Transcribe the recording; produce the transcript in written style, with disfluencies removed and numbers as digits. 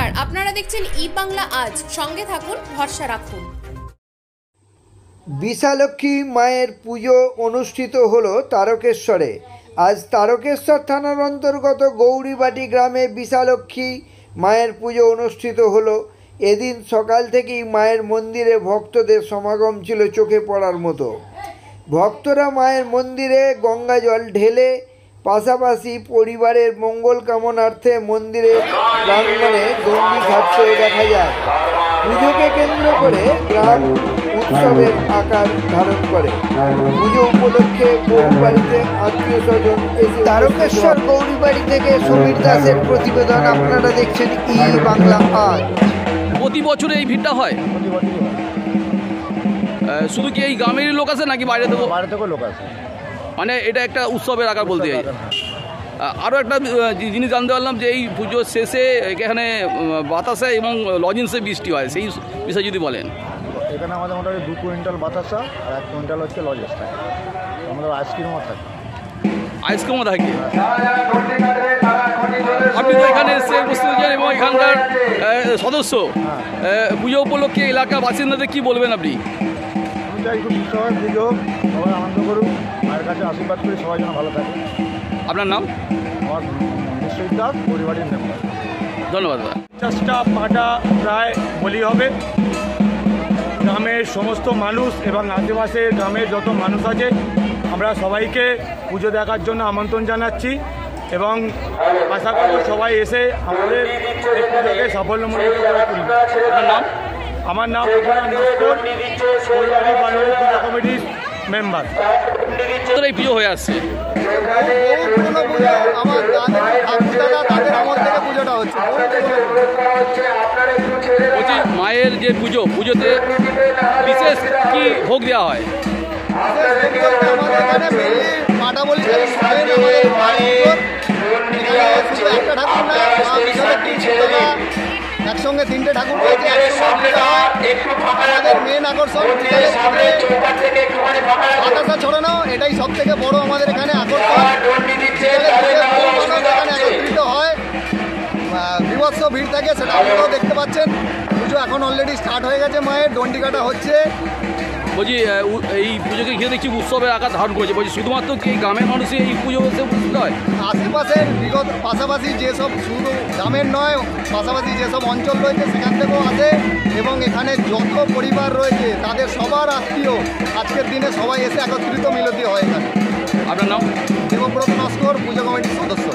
নমস্কার, আপনারা দেখছেন ই বাংলা আজ। সঙ্গে থাকুন, ভরসা রাখুন। বিশালক্ষী মায়ের পুজো অনুষ্ঠিত হলো তারকেশ্বরে। আজ তারকেশ্বর থানার অন্তর্গত গৌরীবাটি গ্রামে বিশালক্ষী মায়ের পুজো অনুষ্ঠিত হলো। এদিন সকাল থেকেই মায়ের মন্দিরে ভক্তদের সমাগম ছিল চোখে পড়ার মতো। ভক্তরা মায়ের মন্দিরে গঙ্গা জল ঢেলে পাশাপাশি পরিবারের মঙ্গল কামনার্থে মন্দিরের প্রাঙ্গণে দণ্ডি ঘাটতেও দেখা যায়। পুজোকে কেন্দ্র করে গ্রাম উৎসবের আকার ধারণ করে। পুজো উপলক্ষে বহু বাড়িতে আত্মীয় স্বজন এসে তারকেশ্বর গৌরীবাড়ি থেকে সমীর দাসের প্রতিবেদন। আপনারা দেখছেন ই বাংলা আজ। প্রতি বছর এই ভিড়টা হয়? শুধু কি এই গ্রামেরই লোক আছে নাকি বাইরে থেকেও? বাইরে থেকেও লোক আছে, মানে এটা একটা উৎসবের আকার বলতে চাই। আরও একটা জিনিস জানতে পারলাম যে এই পুজোর শেষে এখানে বাতাসা এবং লজেন্সে বৃষ্টি হয়, সেই বিষয়ে যদি বলেন। এখানে আমাদের মোটামুটি 2 কুইন্টাল বাতাসা আর 1 কুইন্টাল হচ্ছে লজেন্স থাকে। আমাদের আইসক্রিমও থাকে। আইসক্রিমও থাকে। আপনি তো এখানে এসে উপস্থিত হয়েছেন এবং এখানকার সদস্য। পুজো উপলক্ষে এলাকার বাসিন্দাদের কি বলবেন আপনি? আমি চাই খুব উৎসবের পুজো, সবাই আনন্দ করুক, মায়ের কাছে আশীর্বাদ করি সবাই যেন ভালো থাকে। আপনার নাম? আমার নিশ্চয়ই দাস, পরিবারের মেম্বার। ধন্যবাদ দাদা। 50টা পাটা প্রায় বলি হবে। গ্রামের সমস্ত মানুষ এবং আশেপাশের গ্রামের যত মানুষ আছে আমরা সবাইকে পুজো দেখার জন্য আমন্ত্রণ জানাচ্ছি এবং আশা করব সবাই এসে আমাদের এই পুজোকে সাফল্যমণ্ডিত করে তুলবে। আপনার নাম? আমার নাম নস্কর, পরিবারের পূজা কমিটির মেম্বার। এই পুজো হয়ে আসছে। আমার দাদা তাদের আমল থেকে পুজোটা হচ্ছে। বলছি মায়ের যে পুজোতে বিশেষ কি ভোগ দেওয়া হয়? আমাদের এখানে মেনলি মাটা বলি একটা ঠাকুর না, একসঙ্গে 3টে ঠাকুর রয়েছে, আমাদের মেন আকর্ষণ বাতাসা ছড়ানো, এটাই সব থেকে বড় আমাদের এখানে আকর্ষণ। এখানে একত্রিত হয়, বিভৎস ভিড় থাকে, সেটা আপনারাও দেখতে পাচ্ছেন। পুজো এখন অলরেডি স্টার্ট হয়ে গেছে, মায়ের দণ্ডি কাটা হচ্ছে। বলছি এই পুজোকে ঘিরে দেখছি উৎসবের আকার ধারণ করেছে। বলছি শুধুমাত্র কি গ্রামের মানুষই এই পুজো উপস্থিত হয়? আশেপাশের পাশাপাশি যেসব শুধু গ্রামের নয়, পাশাপাশি যেসব অঞ্চল রয়েছে সেখান থেকেও আসে এবং এখানে যত পরিবার রয়েছে তাদের সবার আত্মীয় আজকের দিনে সবাই এসে একত্রিত মিলিত হয় এখানে। আপনার নাম? দেবব্রত নস্কর, পুজো কমিটির সদস্য।